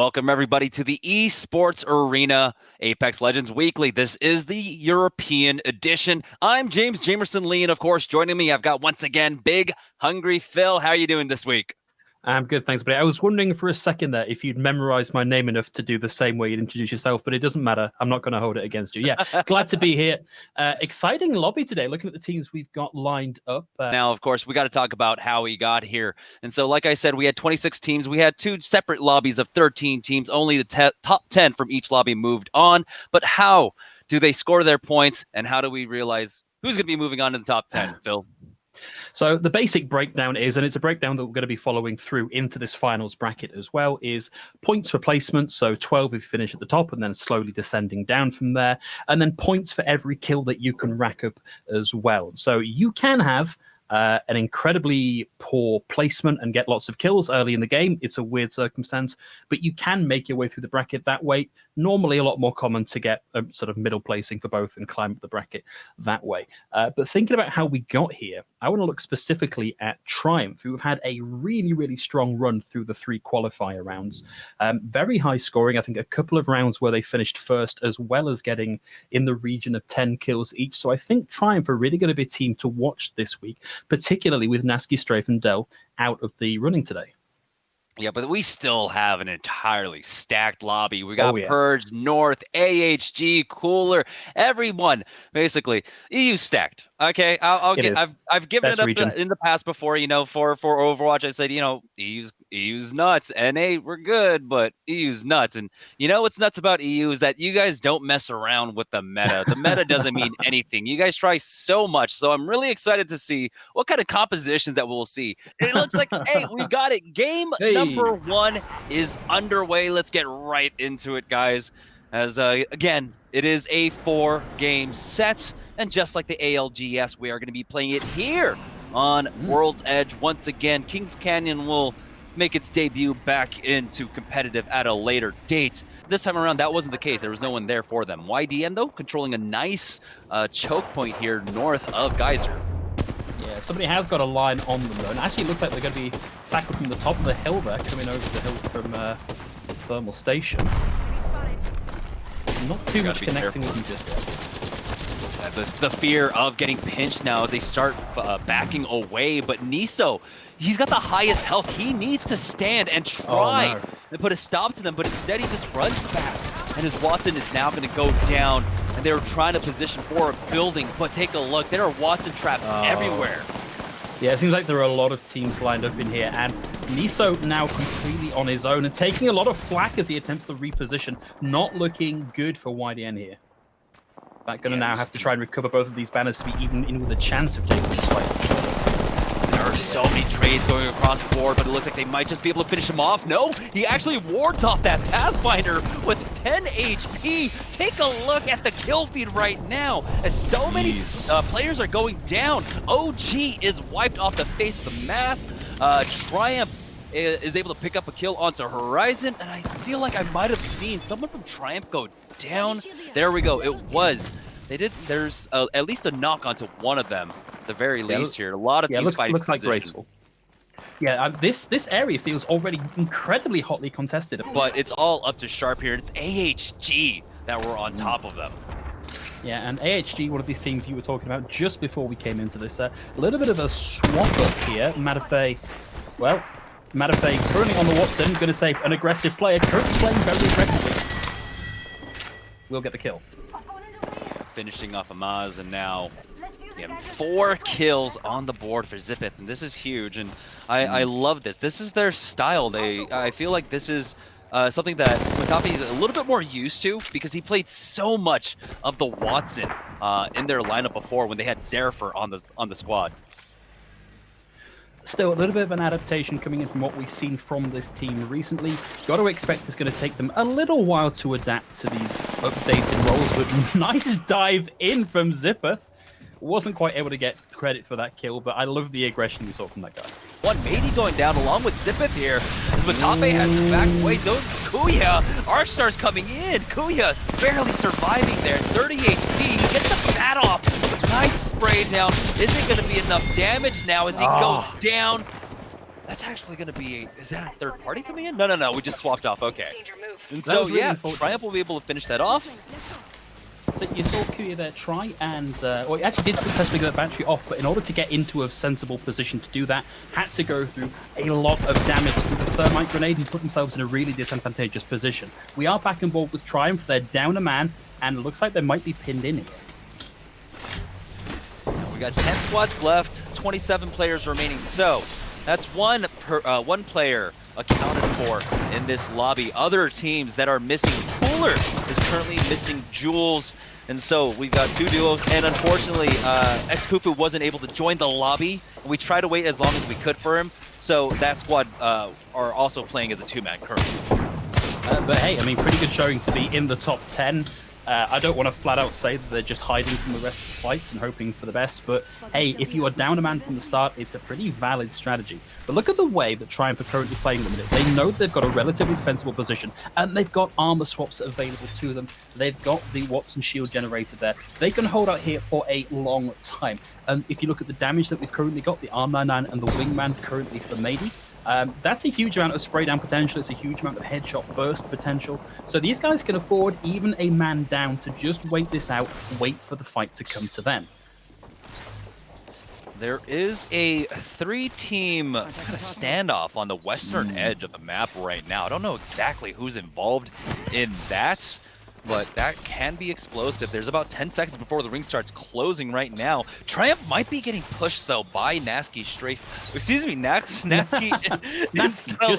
Welcome, everybody, to the Esports Arena Apex Legends Weekly. This is the European edition. I'm James Jamerson Lee, and of course, joining me, I've got once again Big Hungry Phil. How are you doing this week? I'm good, thanks, buddy. I was wondering for a second there if you'd memorized my name enough to do the same way you'd introduce yourself, but it doesn't matter. I'm not going to hold it against you. Yeah, glad to be here. Exciting lobby today, looking at the teams we've got lined up. Now, of course, we got to talk about how we got here. And so, like I said, we had 26 teams. We had two separate lobbies of 13 teams. Only the top 10 from each lobby moved on. But how do they score their points, and how do we realize who's going to be moving on to the top 10, Phil? So the basic breakdown is, and it's a breakdown that we're going to be following through into this finals bracket as well, is points for placement. So 12 if you finish at the top and then slowly descending down from there. And then points for every kill that you can rack up as well. So you can have an incredibly poor placement and get lots of kills early in the game. It's a weird circumstance, but you can make your way through the bracket that way. Normally a lot more common to get a sort of middle placing for both and climb up the bracket that way. But thinking about how we got here, I want to look specifically at Triumph, who have had a really, really strong run through the 3 qualifier rounds. Very high scoring. I think a couple of rounds where they finished first, as well as getting in the region of 10 kills each. So I think Triumph are really going to be a team to watch this week, particularly with Nasky, Strafe, and Dell out of the running today. Yeah, but we still have an entirely stacked lobby. We got Purge, North, AHG, Cooler, everyone. Basically, EU stacked. Okay, I've given it up in the past before. You know, for Overwatch, I said, you know, EU's nuts. NA, we're good, but EU's nuts. And you know what's nuts about EU is that you guys don't mess around with the meta. The meta doesn't mean anything. You guys try so much. So I'm really excited to see what kind of compositions that we'll see. It looks like, hey, we got it. Game number 1 is underway. Let's get right into it, guys. As again, it is a 4-game set. And just like the ALGS, we are going to be playing it here on World's Edge. Once again, Kings Canyon will make its debut back into competitive at a later date. This time around, that wasn't the case. There was no one there for them. YDM, though, controlling a nice choke point here north of Geyser. Yeah, somebody has got a line on them, though. And actually, it looks like they're going to be tackled from the top of the hill there, coming over the hill from Thermal Station. Not too much connecting with them just yet. The fear of getting pinched now as they start backing away, but Niso, he's got the highest health. He needs to stand and try to put a stop to them, but instead he just runs back, and his Watson is now going to go down, and they were trying to position for a building, but take a look. There are Watson traps everywhere. Yeah, it seems like there are a lot of teams lined up in here, and Niso now completely on his own and taking a lot of flack as he attempts to reposition. Not looking good for YDN here. Going to now have to try and recover both of these banners to be even in with a chance of taking this fight. There are so many trades going across the board, but it looks like they might just be able to finish him off. No, he actually wards off that Pathfinder with 10 HP. Take a look at the kill feed right now, as so many players are going down. OG is wiped off the face of the map. Triumph is able to pick up a kill onto Horizon, and I feel like I might have seen someone from Triumph go down. There we go. It was. They did. There's at least a knock onto one of them, at the very least here. A lot of teams fighting. Looks like graceful. Yeah, this area feels already incredibly hotly contested. But it's all up to Sharp here. It's AHG that were on top of them. Yeah, and AHG, one of these teams you were talking about just before we came into this. A little bit of a swap up here. Matafei currently on the Watson, going to say an aggressive player, currently playing very aggressively. We'll get the kill. Finishing off Amaz, and now 4 kills on the board for Zippeth, and this is huge, and I love this. This is their style. I feel like this is something that Matafi is a little bit more used to, because he played so much of the Watson in their lineup before when they had Zerafer on the squad. Still, a little bit of an adaptation coming in from what we've seen from this team recently. Got to expect it's going to take them a little while to adapt to these updated roles, but nice dive in from Zippeth. Wasn't quite able to get credit for that kill, but I love the aggression we saw from that guy. One Matey going down along with Zippeth here. As Matafe has to back away. Those Kuya, Arcstar's coming in. Kuya barely surviving there. 30 HP. He gets the bat off. Nice spray down. Isn't going to be enough damage now as he goes down. That's actually going to be is that a third party coming in? No. We just swapped off. Okay. And That so, was really yeah, unfortunate. Triumph will be able to finish that off. So you saw Kuya there try and, well, he actually did successfully get that battery off, but in order to get into a sensible position to do that, had to go through a lot of damage through the thermite grenade and put themselves in a really disadvantageous position. We are back on board with Triumph. They're down a man, and it looks like they might be pinned in here. We got 10 squads left, 27 players remaining. So that's one player accounted for in this lobby. Other teams that are missing, Cooler is currently missing Jules. And so we've got 2 duos, and unfortunately, X-Kufu wasn't able to join the lobby. We tried to wait as long as we could for him. So that squad are also playing as a 2-man currently. But hey, I mean, pretty good showing to be in the top 10. I don't want to flat out say that they're just hiding from the rest of the fights and hoping for the best, but hey, if you are down a man from the start, it's a pretty valid strategy. But look at the way that Triumph are currently playing them. They know they've got a relatively defensible position, and they've got armor swaps available to them. They've got the Watson shield generator there. They can hold out here for a long time. And if you look at the damage that we've currently got, the R99 and the Wingman currently for Mady, that's a huge amount of spray down potential. It's a huge amount of headshot burst potential. So these guys can afford even a man down to just wait this out, wait for the fight to come to them. There is a 3-team kind of standoff on the western edge of the map right now. I don't know exactly who's involved in that, but that can be explosive. There's about 10 seconds before the ring starts closing right now. Triumph might be getting pushed, though, by Nasky Strafe. Excuse me, Nasky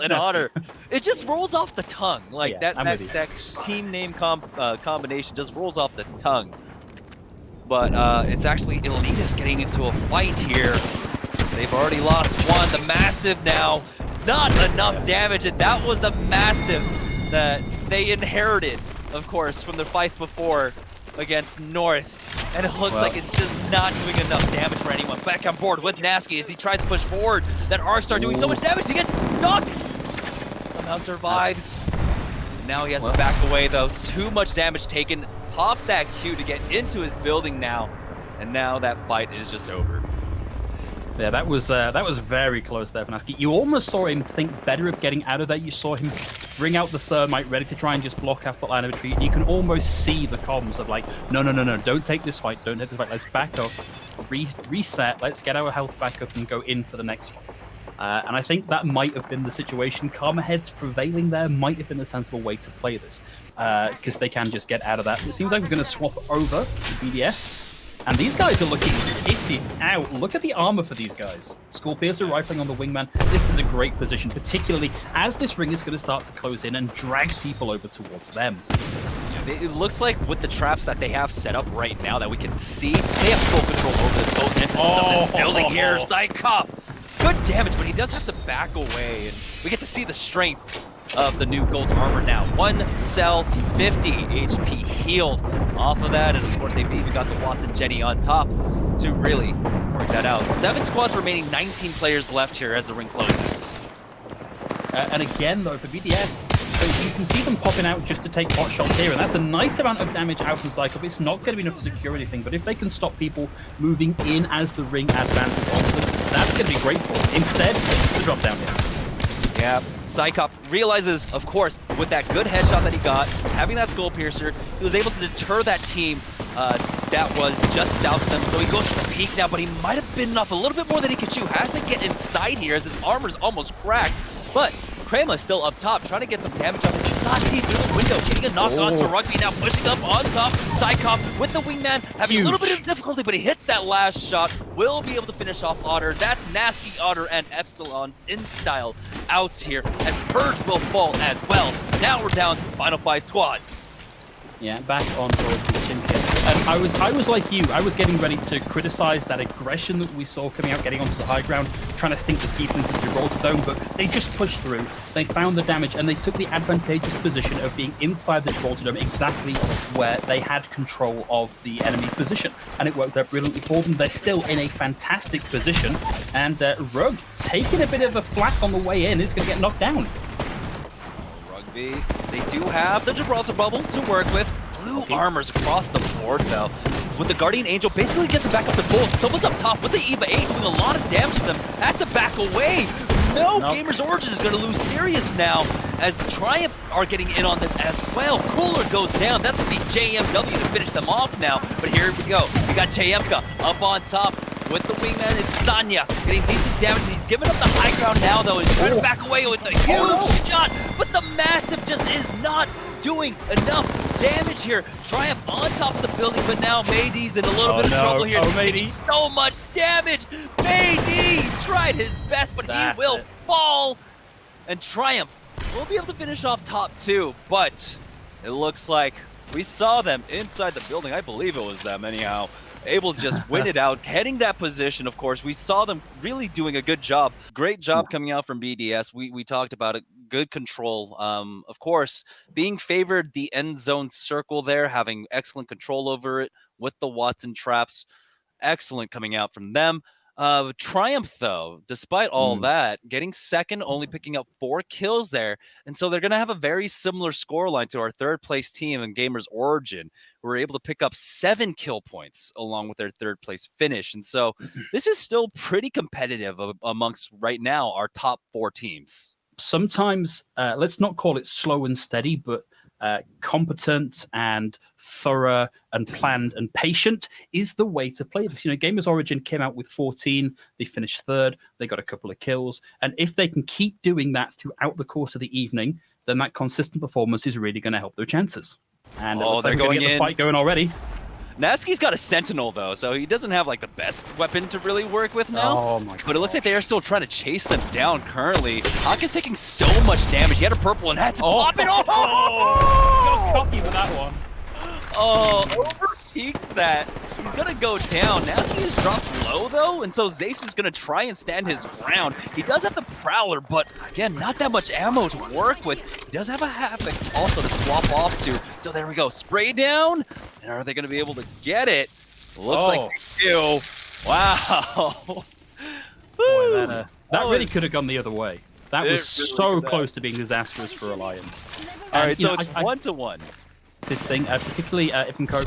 and Otter. It just rolls off the tongue. Like, yeah, that team name combination just rolls off the tongue. But it's actually Elenitas getting into a fight here. They've already lost one. The Massive now, not enough damage, and that was the Massive that they inherited, of course, from the fight before against North. And it looks like it's just not doing enough damage for anyone. Back on board with Nasky as he tries to push forward. That R-Star doing so much damage, he gets stuck! Somehow survives. Now he has to back away, though. Too much damage taken. Pops that Q to get into his building now. And now that fight is just over. Yeah, that was very close there for Nasky. You almost saw him think better of getting out of there. You saw him bring out the thermite, ready to try and just block off the line of retreat. You can almost see the comms of like, no, don't take this fight, don't take this fight. Let's back up, reset, let's get our health back up and go in for the next fight. And I think that might have been the situation. Karma Heads prevailing there might have been a sensible way to play this, because they can just get out of that. It seems like we're going to swap over to BDS. And these guys are looking kitted out. Look at the armor for these guys. Skullpiercer rifling on the Wingman. This is a great position, particularly as this ring is going to start to close in and drag people over towards them. It looks like with the traps that they have set up right now that we can see, they have full control over this boat building here. Psychop! Good damage, but he does have to back away, and we get to see the strength of the new gold armor now. 1 cell, 50 HP healed off of that, and of course they've even got the Watson Jenny on top to really work that out. 7 squads remaining, 19 players left here as the ring closes. And again, though, for BDS, you can see them popping out just to take pot shots here, and that's a nice amount of damage out from Psycho. It's not going to be enough to secure anything, but if they can stop people moving in as the ring advances onto them, that's going to be great for them. Instead, it's the drop down here. Yeah, Psychop realizes, of course, with that good headshot that he got, having that skull piercer, he was able to deter that team that was just south of them. So he goes for the peek now, but he might have bitten off a little bit more than he could chew. Has to get inside here as his armor's almost cracked. But Krema is still up top, trying to get some damage on the Chisati through the window, getting a knock on to Rugby, now pushing up on top. Psychop with the Wingman, having a little bit of difficulty, but he hits that last shot. Will be able to finish off Otter. That's Nasky, Otter, and Epsilon's in style out here, as Purge will fall as well. Now we're down to the final 5 squads. Yeah, back on board with Chimkin. And I was like you. I was getting ready to criticize that aggression that we saw coming out, getting onto the high ground, trying to sink the teeth into the Gibraltar Dome, but they just pushed through. They found the damage, and they took the advantageous position of being inside the Gibraltar Dome, exactly where they had control of the enemy position. And it worked out brilliantly for them. They're still in a fantastic position, and Rug taking a bit of a flak on the way in is going to get knocked down. They do have the Gibraltar bubble to work with. Blue armors across the board, though. With the Guardian Angel, basically gets it back up to full. Someone's up top with the EVA 8, doing a lot of damage to them. Has to back away. no, Gamers Origin is going to lose Sirius now, as Triumph are getting in on this as well. Cooler goes down. That's going to be JMW to finish them off now. But here we go. We got JMK up on top with the wingman. It's Sanya getting decent damage. He's giving up the high ground now, though. He's trying to back away with a huge shot, but the Mastiff just is not doing enough damage here. Triumph on top of the building, but now Maydee's in a little bit of trouble here. He's taking so much damage. Maydee tried his best, but he will fall. And Triumph will be able to finish off top 2, but it looks like we saw them inside the building. I believe it was them anyhow. Able to just win it out, heading that position, of course. We saw them really doing a good job. Great job coming out from BDS. We talked about it. Good control. Of course, being favored the end zone circle there, having excellent control over it with the Watson traps. Excellent coming out from them. Triumph, though, despite all that, getting second, only picking up 4 kills there. And so they're going to have a very similar scoreline to our third place team in Gamers Origin, who were able to pick up 7 kill points along with their third place finish. And so this is still pretty competitive amongst right now our top 4 teams. Sometimes, let's not call it slow and steady, but competent and thorough and planned and patient is the way to play this. You know, Gamers Origin came out with 14. They finished 3rd. They got a couple of kills. And if they can keep doing that throughout the course of the evening, then that consistent performance is really going to help their chances. And they're going to get the fight going already. Natsuki's got a Sentinel, though, so he doesn't have, like, the best weapon to really work with now. Oh, my God. But it looks like they are still trying to chase them down currently. Haka's taking so much damage. He had a purple and had to pop it. Got cocky with that one. Oh, overpeaked that. He's going to go down. Natsuki is dropped low, though, and so Zafes is going to try and stand his ground. He does have the Prowler, but, again, not that much ammo to work with. He does have a Havoc also to swap off to. So there we go. Spray down. And are they going to be able to get it? Looks like they do. Wow. Boy, that really could have gone the other way. That was really so close to being disastrous for Alliance. All right, so it's 1-1. This thing, particularly Ippenko,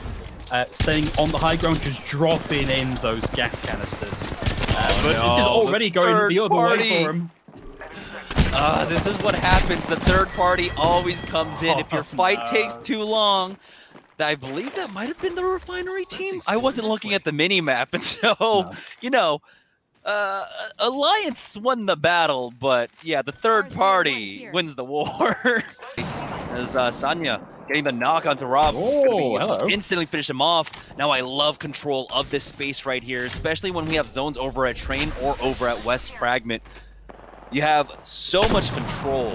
staying on the high ground, just dropping in those gas canisters. But this is already going the other way for him. This is what happens. The third party always comes in. If your fight takes too long, I believe that might have been the refinery team. I wasn't looking at the mini map, and so you know, Alliance won the battle, but yeah, the third party wins the war. As Sanya getting the knock onto Rob, who's going to instantly finish him off. Now I love control of this space right here, especially when we have zones over at Train or over at West Fragment. You have so much control.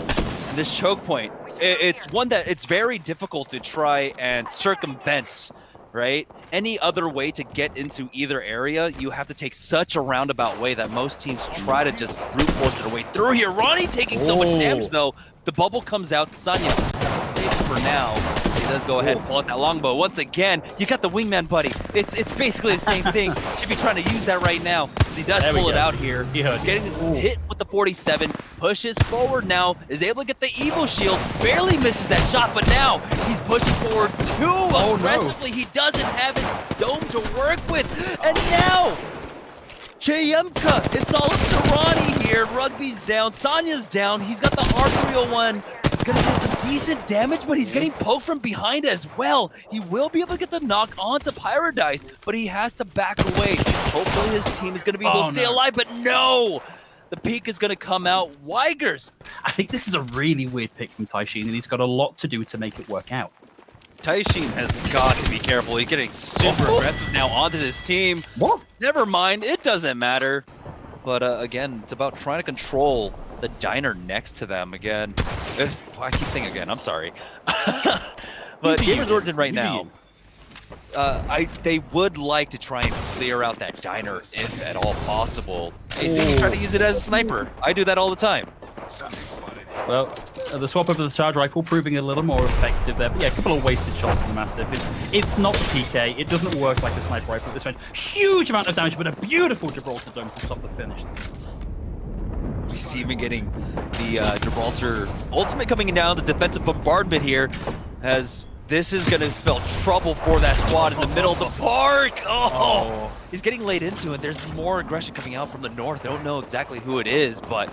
And this choke point, it's one that it's very difficult to try and circumvent, right? Any other way to get into either area, you have to take such a roundabout way that most teams try to just brute force their way through here. Ronnie taking so much damage, though. The bubble comes out. Sanya safe for now. He does go ahead and pull out that longbow. Once again, you got the wingman, buddy. It's basically the same thing. Should be trying to use that right now. He does pull it out here. Getting hit with the 47. Pushes forward now. Is able to get the Evo shield. Barely misses that shot, but now he's pushing forward too aggressively. He doesn't have his dome to work with. And now JMK, it's all up to Ronnie here. Rugby's down. Sanya's down. He's got the Arboreal one. He's going to get some decent damage, but he's getting poked from behind as well. He will be able to get the knock onto Paradise, but he has to back away. Hopefully his team is going to be able to stay alive, but no! The peak is going to come out. Weigers. I think this is a really weird pick from Taishin, and he's got a lot to do to make it work out. Taishin has got to be careful. He's getting super aggressive now onto his team. What? Never mind. It doesn't matter. But again, it's about trying to control the diner next to them again. I keep saying again. I'm sorry. But Gamers Origin right now, they would like to try and clear out that diner if at all possible. They try to use it as a sniper. I do that all the time. Well, the swap over the charge rifle proving a little more effective there. But yeah, a couple of wasted shots in the Mastiff. It's not the PK. It doesn't work like a sniper rifle. This one, huge amount of damage, but a beautiful Gibraltar dome to stop the finish. Receiving, getting the Gibraltar ultimate coming down. The defensive bombardment here has This is going to spell trouble for that squad in the middle of the park. Oh, he's getting laid into it. There's more aggression coming out from the north. I don't know exactly who it is, but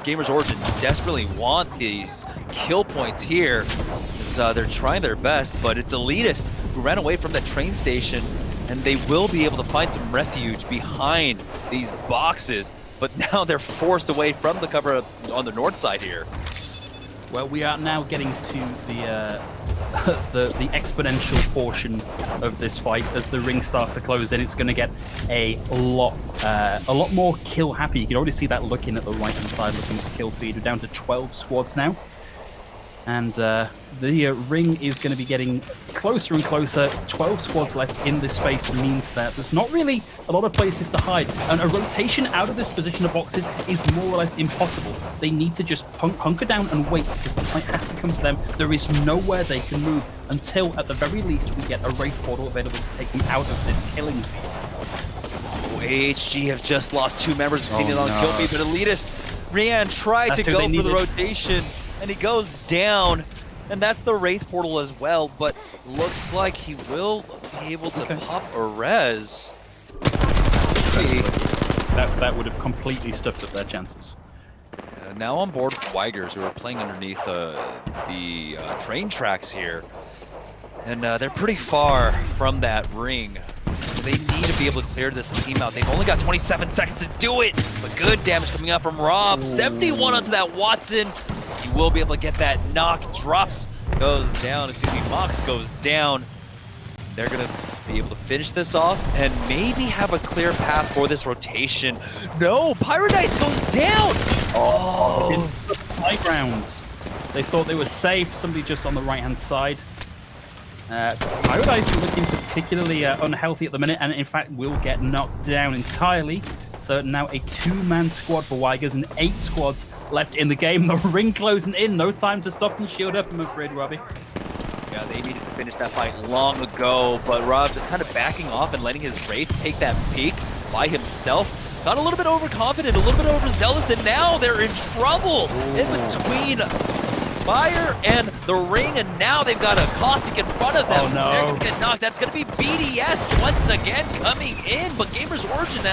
Gamers Origin desperately want these kill points here. They're trying their best, but it's Elitist who ran away from that train station, and they will be able to find some refuge behind these boxes, but now they're forced away from the cover on the north side here. Well, we are now getting to the exponential portion of this fight. As the ring starts to close in, it's going to get a lot more kill happy. You can already see that looking at the right hand side, looking at the kill feed. We're down to 12 squads now, and the ring is going to be getting closer and closer. 12 squads left in this space means that there's not really a lot of places to hide, and a rotation out of this position of boxes is more or less impossible. They need to just hunker down and wait, because the fight has to come to them. There is nowhere they can move until, at the very least, we get a Wraith portal available to take them out of this killing field. AHG have just lost 2 members. We've seen it on kill feed, but Elitist, Rian tried to go for the rotation, and he goes down. And that's the Wraith portal as well, but looks like he will be able to pop a res. That would have completely stuffed up their chances. Now on board Weigers, who are playing underneath the train tracks here. And they're pretty far from that ring. They need to be able to clear this team out. They've only got 27 seconds to do it, but good damage coming out from Rob. 71 onto that Watson. He will be able to get that knock. Drops, goes down. Mox goes down. They're going to be able to finish this off and maybe have a clear path for this rotation. No, Paradise goes down. In the playgrounds. They thought they were safe. Somebody just on the right-hand side. Paradise looking particularly unhealthy at the minute, and in fact will get knocked down entirely. So now a 2-man squad for Weigers and 8 squads left in the game. The ring closing in. No time to stop and shield up, I'm afraid, Robbie. Yeah, they needed to finish that fight long ago, but Rob just kind of backing off and letting his Wraith take that peek by himself. Got a little bit overconfident, a little bit overzealous, and now they're in trouble in between Fire and the ring, and now they've got a Caustic in front of them. Oh, no. They're going to get knocked. That's going to be BDS once again coming in, but Gamers Origin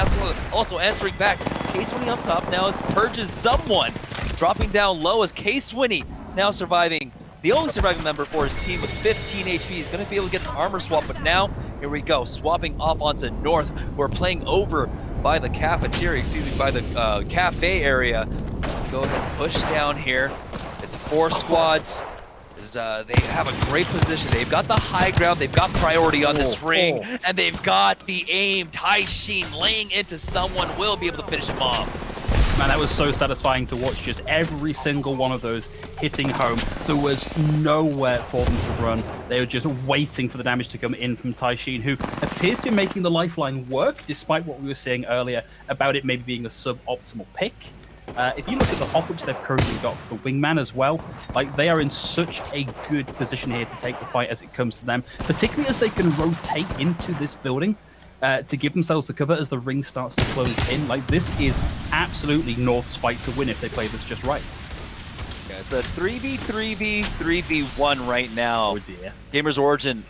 also answering back. K-Swinny up top. Now it's Purge's someone dropping down low as K-Swinny now surviving. The only surviving member for his team with 15 HP. He's going to be able to get an armor swap, but now, here we go, swapping off onto North. We're playing over by the cafeteria, by the cafe area. Go ahead and push down here. It's 4 squads. They have a great position. They've got the high ground. They've got priority on this ring, and they've got the aim. Tai Sheen laying into someone will be able to finish him off. Man, that was so satisfying to watch. Just every single one of those hitting home. There was nowhere for them to run. They were just waiting for the damage to come in from Tai Sheen, who appears to be making the lifeline work, despite what we were saying earlier about it maybe being a suboptimal pick. If you look at the hop-ups they've currently got for the Wingman as well, like, they are in such a good position here to take the fight as it comes to them, particularly as they can rotate into this building to give themselves the cover as the ring starts to close in. Like, this is absolutely North's fight to win if they play this just right. Yeah, it's a 3v1 right now. Oh dear. Gamers Origin,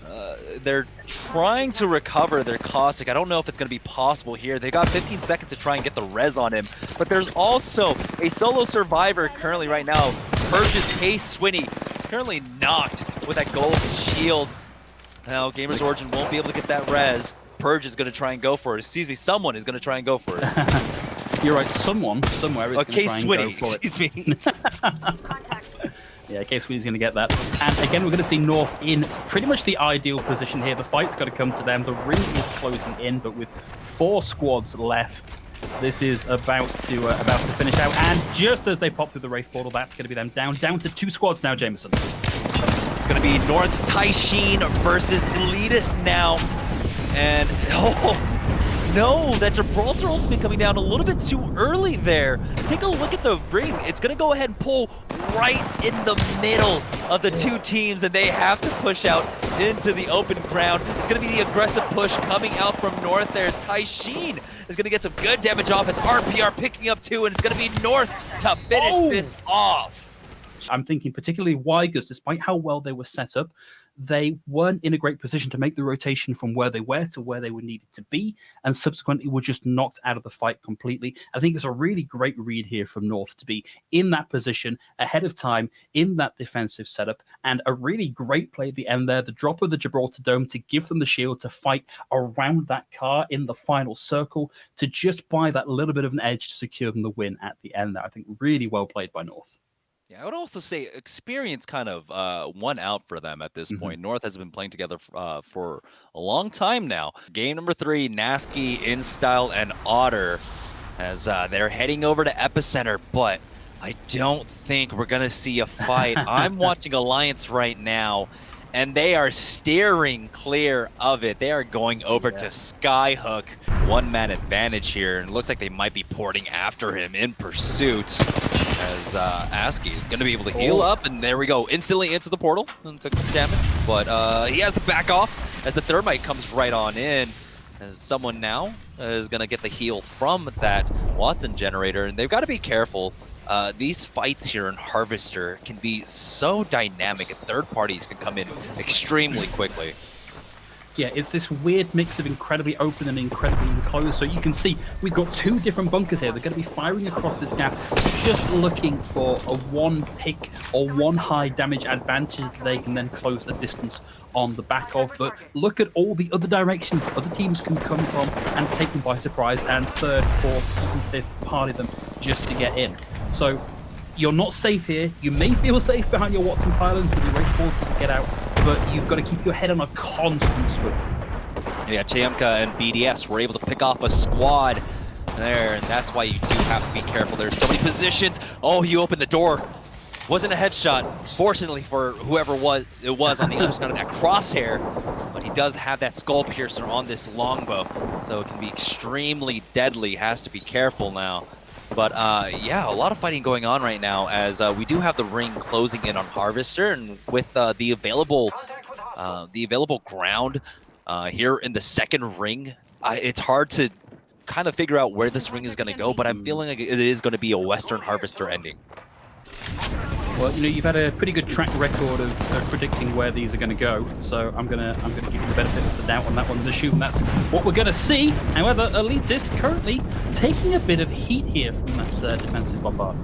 they're trying to recover their Caustic. I don't know if it's going to be possible here. They got 15 seconds to try and get the res on him, but there's also a solo survivor currently right now. Purge's K-Swinny is currently knocked with that gold shield. Now Gamers Origin won't be able to get that res. Purge is going to try and go for it. Excuse me, someone is going to try and go for it. You're right, someone, somewhere is going to try and go for it. Excuse me. Yeah, K-Swinny's going to get that. And again, we're going to see North in pretty much the ideal position here. The fight's got to come to them. The ring is closing in, but with 4 squads left, this is about to finish out. And just as they pop through the Wraith portal, that's going to be them down to 2 squads now, Jameson. It's going to be North's Tai Sheen versus Elitist now. And, no, that Gibraltar ultimate coming down a little bit too early there. Take a look at the ring. It's going to go ahead and pull right in the middle of the 2 teams, and they have to push out into the open ground. It's going to be the aggressive push coming out from North. There's Tai Sheen is going to get some good damage off. It's RPR picking up 2, and it's going to be North to finish this off. I'm thinking particularly Weigers, despite how well they were set up, they weren't in a great position to make the rotation from where they were to where they were needed to be, and subsequently were just knocked out of the fight completely. I think it's a really great read here from North to be in that position ahead of time in that defensive setup, and a really great play at the end there, the drop of the Gibraltar Dome to give them the shield to fight around that car in the final circle to just buy that little bit of an edge to secure them the win at the end there. I think really well played by North. Yeah, I would also say experience kind of won out for them at this point. North has been playing together for a long time now. Game number 3, Nasky, InStyle, and Otter as they're heading over to Epicenter, but I don't think we're going to see a fight. I'm watching Alliance right now, and they are steering clear of it. They are going over to Skyhook. One-man advantage here, and it looks like they might be porting after him in pursuit. As ASCII is going to be able to heal up, and there we go, instantly into the portal and took some damage, but he has to back off as the Thermite comes right on in, as someone now is going to get the heal from that Watson generator, and they've got to be careful. These fights here in Harvester can be so dynamic, and third parties can come in extremely quickly. Yeah, it's this weird mix of incredibly open and incredibly enclosed. So you can see we've got 2 different bunkers here. They're going to be firing across this gap, just looking for a one pick or one high damage advantage that they can then close the distance on the back of. But look at all the other directions that other teams can come from and take them by surprise, and third, fourth, even fifth party them just to get in. So you're not safe here. You may feel safe behind your Watson pylons with your race forces to get out, but you've got to keep your head on a constant swivel. Yeah, Chayamka and BDS were able to pick off a squad there, and that's why you do have to be careful. There's so many positions. Oh, he opened the door. Wasn't a headshot, fortunately for whoever it was on the other side of that crosshair, but he does have that skull piercer on this longbow, so it can be extremely deadly. Has to be careful now. But yeah, a lot of fighting going on right now as we do have the ring closing in on Harvester, and with the available ground here in the second ring, it's hard to kind of figure out where this ring is going to go, but I'm feeling like it is going to be a Western Harvester ending. Well, you know, you've had a pretty good track record of predicting where these are going to go, so I'm gonna give you the benefit of the doubt on that one. Assume that's what we're going to see. However, Elitist currently taking a bit of heat here from that defensive bombard.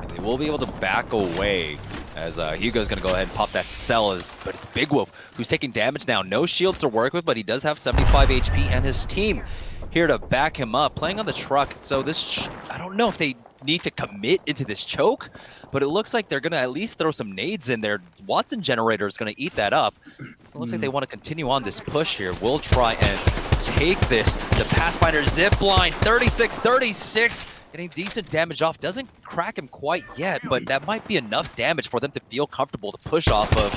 They will be able to back away as Hugo's going to go ahead and pop that cell, but it's Big Wolf who's taking damage now. No shields to work with, but he does have 75 HP, and his team here to back him up, playing on the truck. So this, I don't know if they need to commit into this choke, but it looks like they're going to at least throw some nades in there. Watson generator is going to eat that up. So it looks like they want to continue on this push here. We'll try and take this. The Pathfinder zipline, 36-36, getting decent damage off. Doesn't crack him quite yet, but that might be enough damage for them to feel comfortable to push off of.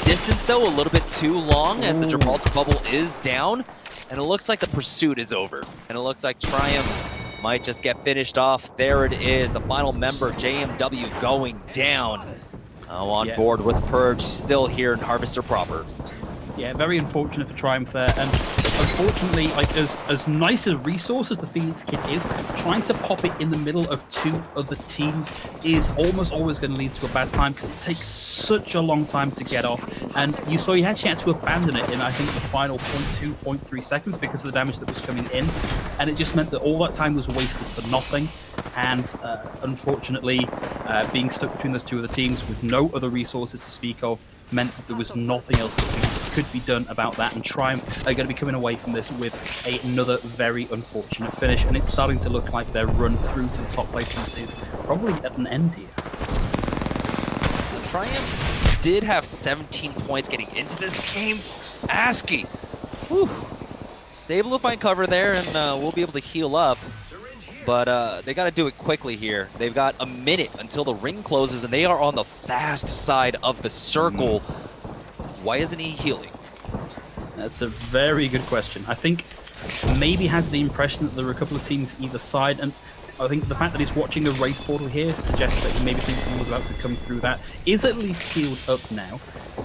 Distance, though, a little bit too long as the Gibraltar bubble is down, and it looks like the pursuit is over. And it looks like Triumph might just get finished off. There it is, the final member, JMW, going down. On board with Purge, still here in Harvester proper. Yeah, very unfortunate for Triumph there, and unfortunately, like as nice a resource as the Phoenix Kit is, trying to pop it in the middle of 2 other teams is almost always going to lead to a bad time, because it takes such a long time to get off, and you saw he actually had to abandon it in, I think, the final 0.2, 0.3 seconds because of the damage that was coming in, and it just meant that all that time was wasted for nothing. And unfortunately, being stuck between those 2 other teams with no other resources to speak of meant that there was nothing else that could be done about that, and Triumph are going to be coming away from this with another very unfortunate finish, and it's starting to look like their run through to the top placements is probably at an end here. Triumph did have 17 points getting into this game. ASCII, stable to find cover there, and we'll be able to heal up. But they got to do it quickly here. They've got a minute until the ring closes, and they are on the fast side of the circle. Why isn't he healing? That's a very good question. I think maybe has the impression that there are a couple of teams either side, and I think the fact that he's watching a raid portal here suggests that he maybe thinks someone's about to come through that. Is at least healed up now.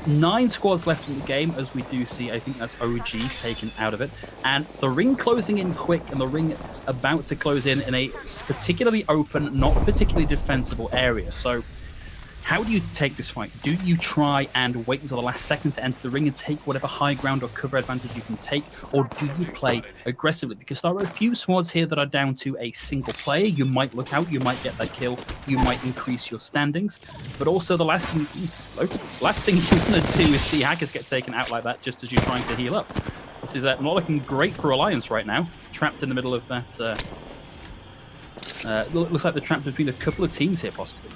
9 squads left in the game, as we do see. I think that's OG taken out of it. And the ring closing in quick, and the ring about to close in a particularly open, not particularly defensible area. So How do you take this fight? Do you try and wait until the last second to enter the ring and take whatever high ground or cover advantage you can take, or do you play aggressively? Because there are a few squads here that are down to a single player. You might look out, you might get that kill, you might increase your standings, but also the last thing you want to do is see Hackers get taken out like that just as you're trying to heal up. This is not looking great for Alliance right now, trapped in the middle of that. Looks like they're trapped between a couple of teams here, possibly.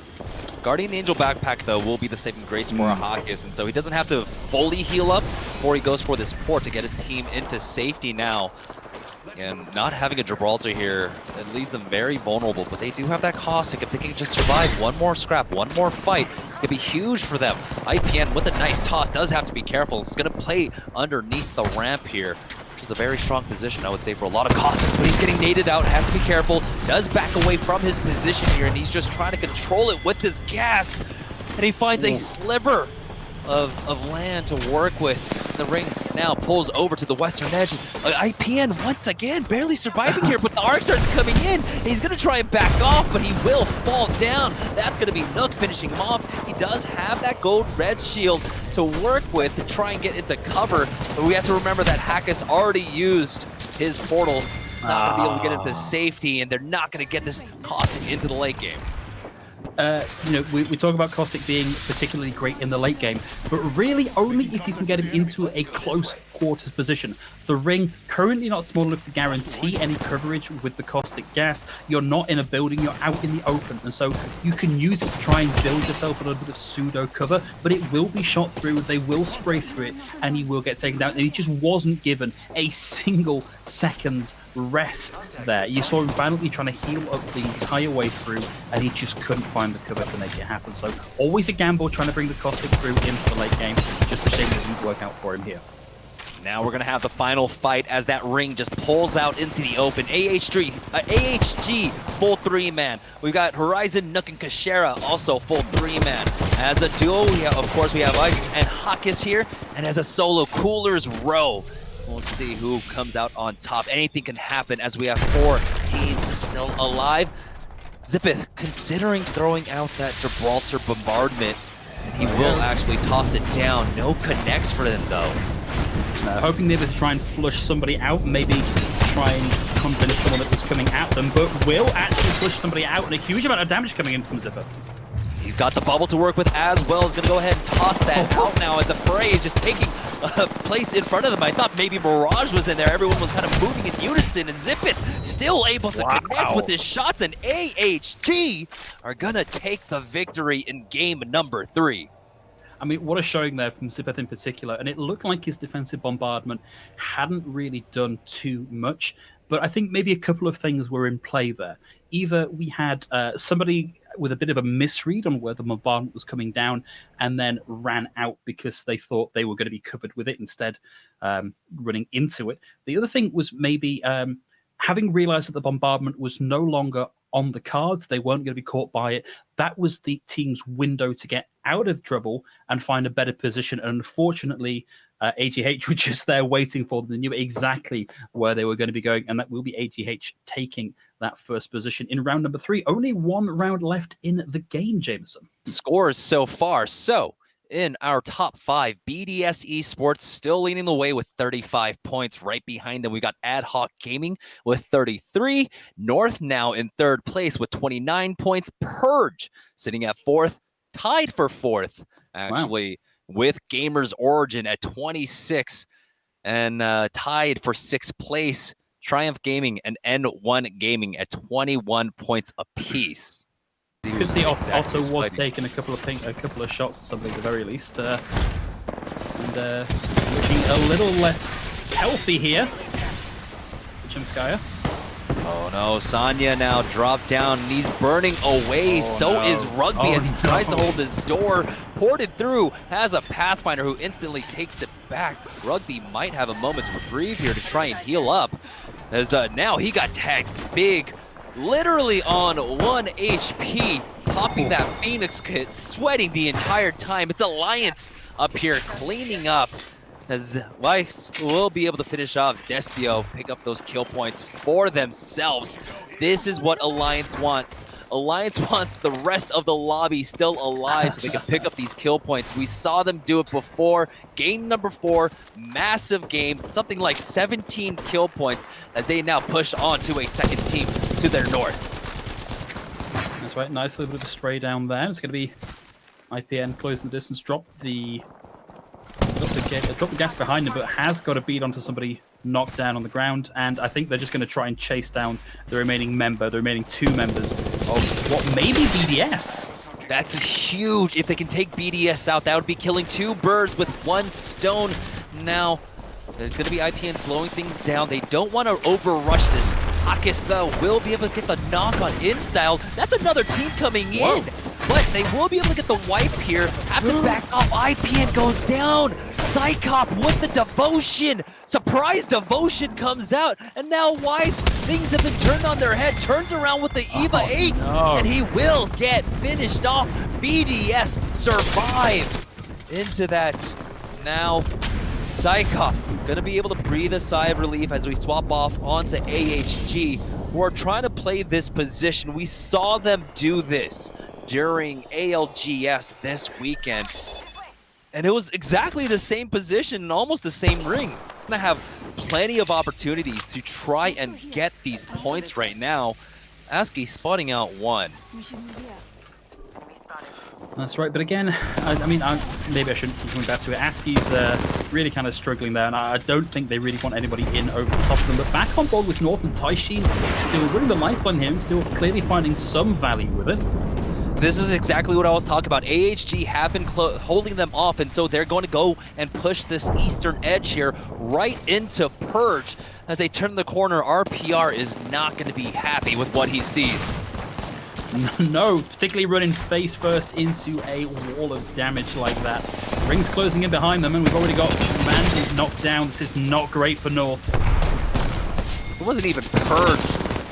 Guardian Angel backpack, though, will be the saving grace for Hawkins, and so he doesn't have to fully heal up before he goes for this port to get his team into safety now. And not having a Gibraltar here, it leaves them very vulnerable, but they do have that caustic. If they can just survive one more scrap, one more fight, it'd be huge for them. IPN with a nice toss does have to be careful. It's going to play underneath the ramp here, which is a very strong position, I would say, for a lot of caustics, but he's getting naded out, has to be careful, does back away from his position here, and he's just trying to control it with his gas, and he finds a sliver of land to work with. The ring now pulls over to the western edge. IPN once again barely surviving here, but the arc starts coming in. He's going to try and back off, but he will fall down. That's going to be Nook finishing him off. He does have that gold red shield to work with to try and get into cover, but we have to remember that Hackus already used his portal. Not going to be able to get into safety, and they're not going to get this caustic into the late game. We talk about Caustic being particularly great in the late game, but really only if you can get him into a close quarters position. The ring currently not small enough to guarantee any coverage with the caustic gas. You're not in a building, you're out in the open, and so you can use it to try and build yourself a little bit of pseudo cover, but it will be shot through, they will spray through it, and he will get taken down. And he just wasn't given a single second's rest there. You saw him violently trying to heal up the entire way through, and he just couldn't find the cover to make it happen. So always a gamble trying to bring the caustic through into the late game. Just a shame it didn't work out for him here. Now we're going to have the final fight as that ring just pulls out into the open. AHG, full three-man. We've got Horizon, Nook, and Kashera, also full three-man. As a duo, of course, we have Ice and Hawkins here. And as a solo, Cooler's Row. We'll see who comes out on top. Anything can happen as we have 4 teams still alive. Zippeth, considering throwing out that Gibraltar bombardment, he will actually toss it down. No connects for them, though. Hoping maybe to try and flush somebody out, maybe try and convince someone that was coming at them, but will actually flush somebody out, and a huge amount of damage coming in from Zippeth. He's got the bubble to work with as well. He's going to go ahead and toss that out now as the fray is just taking place in front of them. I thought maybe Mirage was in there. Everyone was kind of moving in unison, and Zippeth still able to connect with his shots, and AHG are going to take the victory in game number 3. I mean, what a showing there from Zippeth in particular, and it looked like his defensive bombardment hadn't really done too much, but I think maybe a couple of things were in play there. Either we had somebody with a bit of a misread on where the bombardment was coming down and then ran out because they thought they were going to be covered with it, instead running into it. The other thing was maybe having realized that the bombardment was no longer on the cards, they weren't going to be caught by it. That was the team's window to get out of trouble and find a better position. And unfortunately, AGH were just there waiting for them. They knew exactly where they were going to be going, and that will be AGH taking that first position in round number 3. Only 1 round left in the game, Jameson. Scores so far. So, in our top 5, BDS Esports still leading the way with 35 points. Right behind them, we got Ad Hoc Gaming with 33. North now in 3rd place with 29 points. Purge sitting at 4th, tied for 4th, actually, with Gamers Origin at 26. And tied for 6th place, Triumph Gaming and N1 Gaming at 21 points apiece. You could see Otto was taking a couple of shots at somebody at the very least, and looking a little less healthy here. Chimskaya. Oh no, Sanya now dropped down and he's burning away. Is Rugby as he tries to hold his door. Ported through, has a Pathfinder who instantly takes it back. Rugby might have a moment's reprieve here to try and heal up, as now he got tagged big. Literally on 1 HP, popping that Phoenix kit, sweating the entire time. It's Alliance up here cleaning up. as Weiss will be able to finish off Decio, pick up those kill points for themselves. This is what Alliance wants. Alliance wants the rest of the lobby still alive so they can pick up these kill points. We saw them do it before. Game number 4, massive game, something like 17 kill points as they now push on to a second team to their north. That's right, nice little bit of a spray down there. It's going to be IPN closing the distance, drop the gas behind him, but has got a beat onto somebody knocked down on the ground, and I think they're just going to try and chase down the remaining 2 members of what may be BDS. That's huge. If they can take BDS out, that would be killing 2 birds with 1 stone. Now, there's going to be IPN slowing things down. They don't want to overrush this. Hakis, though, will be able to get the knock on InStyle. That's another team coming in. But they will be able to get the wipe here. Have to back off. IPN goes down. Psychop with the devotion. Surprise devotion comes out. And now Wipes, things have been turned on their head. Turns around with the EVA 8. No. And he will get finished off. BDS survive into that. Now, Psychop gonna be able to breathe a sigh of relief as we swap off onto AHG, who are trying to play this position. We saw them do this during ALGS this weekend, and it was exactly the same position and almost the same ring. Gonna have plenty of opportunities to try and get these points right now. Aski spotting out 1. That's right, but again, maybe I shouldn't keep coming back to it. Aski's really kind of struggling there, and I don't think they really want anybody in over the top of them. But back on board with North, and Taishin still running the lifeline here and still clearly finding some value with it. This is exactly what I was talking about. AHG have been holding them off, and so they're going to go and push this eastern edge here right into Purge. As they turn the corner, RPR is not going to be happy with what he sees. No, particularly running face first into a wall of damage like that. Ring's closing in behind them, and we've already got Mandy knocked down. This is not great for North. It wasn't even Purge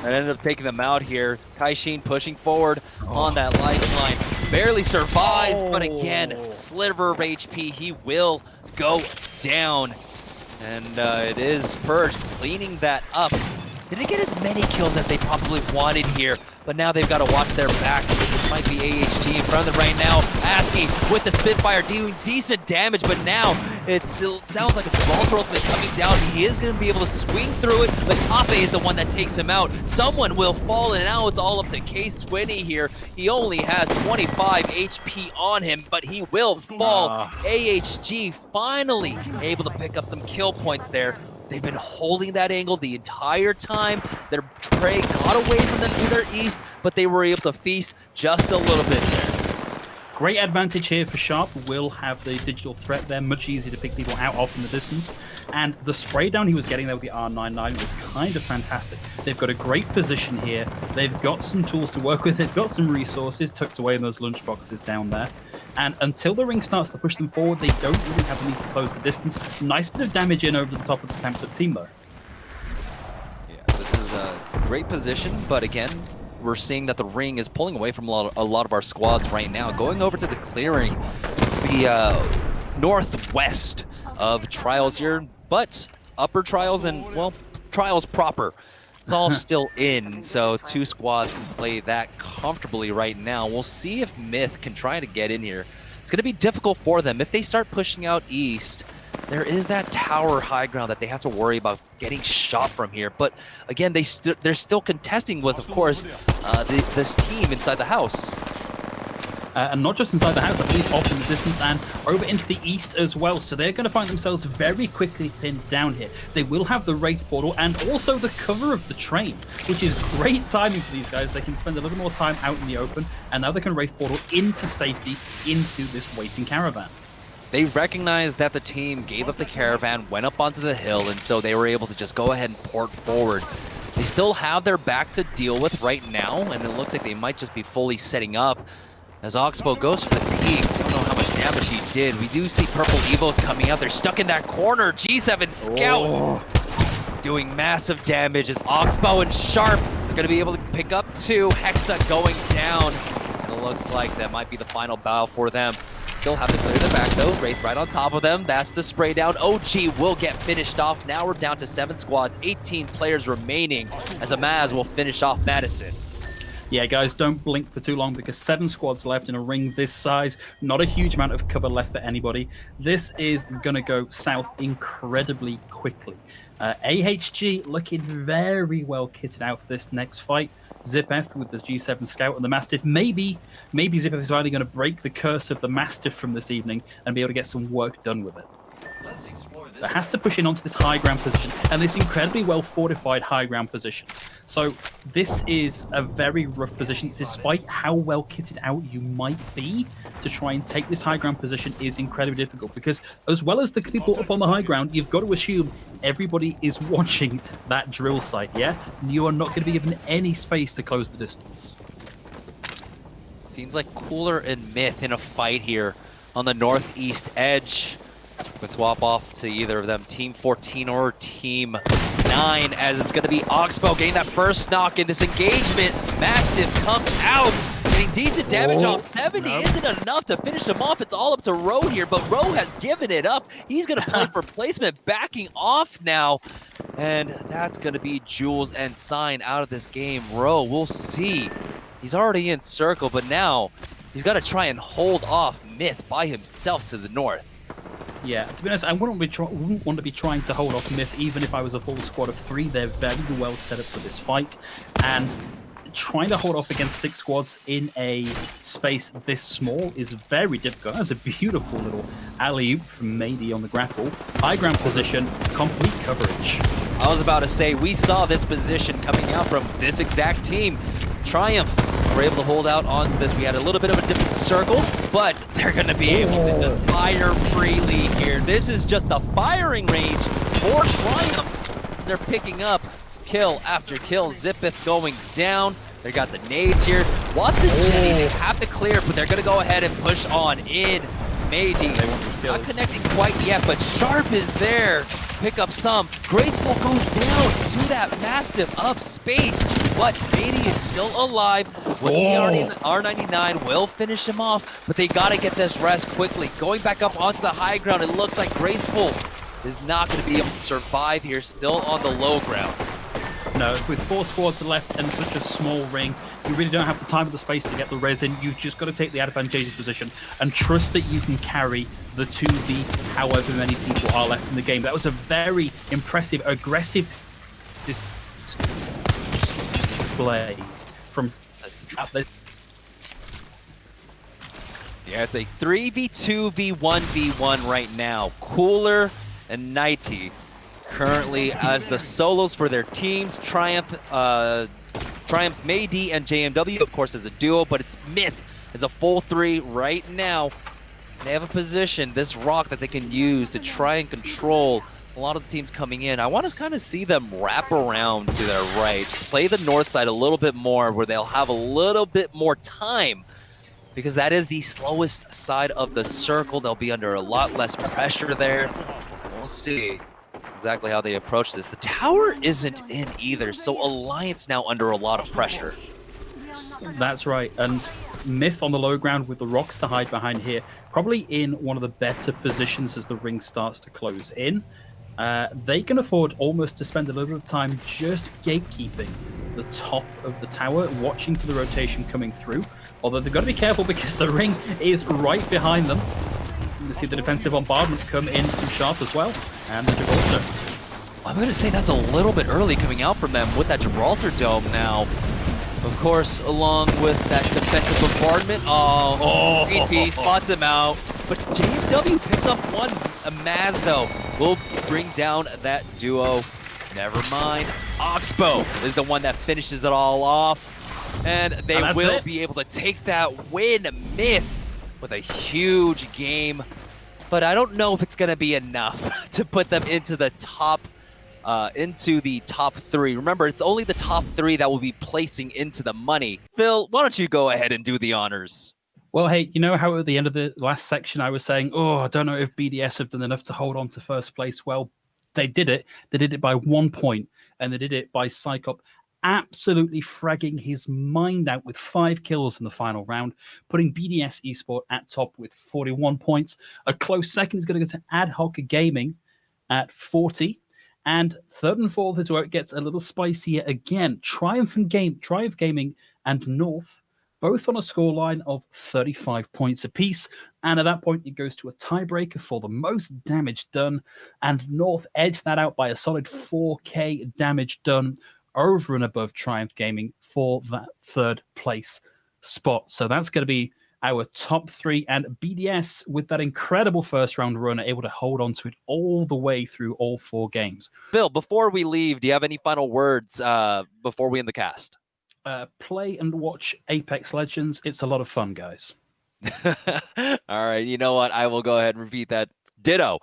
that ended up taking them out here. Taishin pushing forward on that lifeline. Barely survives, but again, sliver of HP. He will go down. And it is Purge cleaning that up. Didn't get as many kills as they probably wanted here, but now they've got to watch their back. This might be AHG in front of them right now. Aski with the Spitfire doing decent damage, but now it sounds like a small throw coming down. He is going to be able to swing through it, but Tafe is the one that takes him out. Someone will fall, and now it's all up to Case Swinney here. He only has 25 HP on him, but he will fall. AHG finally able to pick up some kill points there. They've been holding that angle the entire time. Their prey got away from them to their east, but they were able to feast just a little bit there. Great advantage here for Sharp. Will have the digital threat there. Much easier to pick people out of from the distance. And the spray down he was getting there with the R99 was kind of fantastic. They've got a great position here. They've got some tools to work with. They've got some resources tucked away in those lunch boxes down there. And until the ring starts to push them forward, they don't really have the need to close the distance. Nice bit of damage in over the top of the pamphlet team, though. Yeah, this is a great position, but again, we're seeing that the ring is pulling away from a lot of our squads right now. Going over to the clearing to the northwest of Trials here, but upper Trials and, well, Trials proper. It's all still in, so 2 squads can play that comfortably right now. We'll see if Myth can try to get in here. It's going to be difficult for them. If they start pushing out east, there is that tower high ground that they have to worry about getting shot from here. But again, they're still contesting with, of course, this team inside the house. And not just inside the house, I believe off in the distance and over into the east as well. So they're going to find themselves very quickly pinned down here. They will have the Wraith portal and also the cover of the train, which is great timing for these guys. They can spend a little more time out in the open, and now they can Wraith portal into safety into this waiting caravan. They recognized that the team gave up the caravan, went up onto the hill, and so they were able to just go ahead and port forward. They still have their back to deal with right now, and it looks like they might just be fully setting up. As Oxbow goes for the peek, don't know how much damage he did. We do see purple Evos coming out. They're stuck in that corner. G7 Scout doing massive damage as Oxbow and Sharp are going to be able to pick up 2. Hexa going down. And it looks like that might be the final battle for them. still have to clear the back though. Wraith right on top of them. That's the spray down. OG will get finished off. Now we're down to 7 squads, 18 players remaining as Amaz will finish off Madison. Yeah, guys, don't blink for too long because 7 squads left in a ring this size. Not a huge amount of cover left for anybody. This is going to go south incredibly quickly. AHG looking very well kitted out for this next fight. Zipf with the G7 Scout and the Mastiff. Maybe Zipf is finally going to break the curse of the Mastiff from this evening and be able to get some work done with it. It has to push in onto this high ground position and this incredibly well fortified high ground position. So this is a very rough position, despite how well kitted out you might be. To try and take this high ground position is incredibly difficult because as well as the people up on the high ground, you've got to assume everybody is watching that drill site, yeah? You are not going to be given any space to close the distance. Seems like Cooler and Myth in a fight here on the northeast edge. Could swap off to either of them, Team 14 or Team 9, as it's going to be Oxbow getting that first knock in this engagement. Mastiff comes out, getting decent damage off 70. Isn't enough to finish him off. It's all up to Roe here, but Roe has given it up. He's going to play for placement, backing off now. And that's going to be Jules and Sign out of this game. Roe, we'll see. He's already in circle, but now he's got to try and hold off Myth by himself to the north. Yeah, to be honest, I wouldn't want to be trying to hold off Myth, even if I was a full squad of 3. They're very well set up for this fight, and trying to hold off against 6 squads in a space this small is very difficult. That's a beautiful little alley-oop from Mady on the grapple. High ground position, complete coverage. I was about to say, we saw this position coming out from this exact team. Triumph were able to hold out onto this. We had a little bit of a different circle, but they're going to be able to just fire freely here. This is just the firing range for Triumph. They're picking up kill after kill. Zipith going down. They got the nades here. Watson Jenny, they have to clear, but they're going to go ahead and push on in. Mady not connecting quite yet, but Sharp is there. Pick up some. Graceful goes down to that Mastiff of space, but Mady is still alive. With the R99 will finish him off, but they got to get this rest quickly. Going back up onto the high ground, it looks like Graceful is not going to be able to survive here, still on the low ground. No, with 4 squads left and such a small ring, you really don't have the time or the space to get the res in. You've just got to take the advantageous position and trust that you can carry the 2v however many people are left in the game. That was a very impressive, aggressive display from Yeah, it's a 3v2v1v1 right now. Cooler and Nighty currently as the solos for their teams. Triumph's Mady and JMW, of course, as a duo, but it's Myth as a full 3 right now. They have a position, this rock, that they can use to try and control a lot of the teams coming in. I want to kind of see them wrap around to their right, play the north side a little bit more, where they'll have a little bit more time, because that is the slowest side of the circle. They'll be under a lot less pressure there. We'll see exactly how they approach this. The tower isn't in either, so Alliance now under a lot of pressure. That's right, and Myth on the low ground with the rocks to hide behind here, probably in one of the better positions as the ring starts to close in. They can afford almost to spend a little bit of time just gatekeeping the top of the tower, watching for the rotation coming through, although they've got to be careful because the ring is right behind them. You see the defensive bombardment come in from Sharp as well, and the Gibraltar. I'm going to say that's a little bit early coming out from them with that Gibraltar dome now. Of course, along with that defensive bombardment. EP spots him out. But JMW picks up one. Amaz, though, will bring down that duo. Never mind. Oxbow is the one that finishes it all off. And they will be able to take that win. Myth with a huge game. But I don't know if it's going to be enough to put them into the top 3. Remember, it's only the top 3 that will be placing into the money. Phil, why don't you go ahead and do the honors? Well, hey, you know how at the end of the last section I was saying, I don't know if BDS have done enough to hold on to first place. Well, they did it. They did it by 1 point, and they did it by Psychop absolutely fragging his mind out with 5 kills in the final round, putting BDS Esports at top with 41 points. A close second is going to go to Ad Hoc Gaming at 40. And third and fourth is where it gets a little spicier again. Triumph Gaming and North, both on a scoreline of 35 points apiece. And at that point, it goes to a tiebreaker for the most damage done. And North edged that out by a solid 4K damage done over and above Triumph Gaming for that third place spot. So that's going to be our top 3, and BDS with that incredible first round run are able to hold on to it all the way through all 4 games. Phil, before we leave, do you have any final words before we end the cast? Play and watch Apex Legends. It's a lot of fun, guys. All right, you know what? I will go ahead and repeat that. Ditto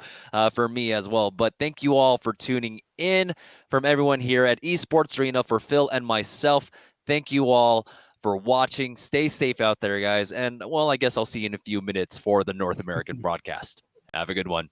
for me as well. But thank you all for tuning in. From everyone here at Esports Arena, for Phil and myself, thank you all for watching. Stay safe out there, guys. And, well, I guess I'll see you in a few minutes for the North American broadcast. Have a good one.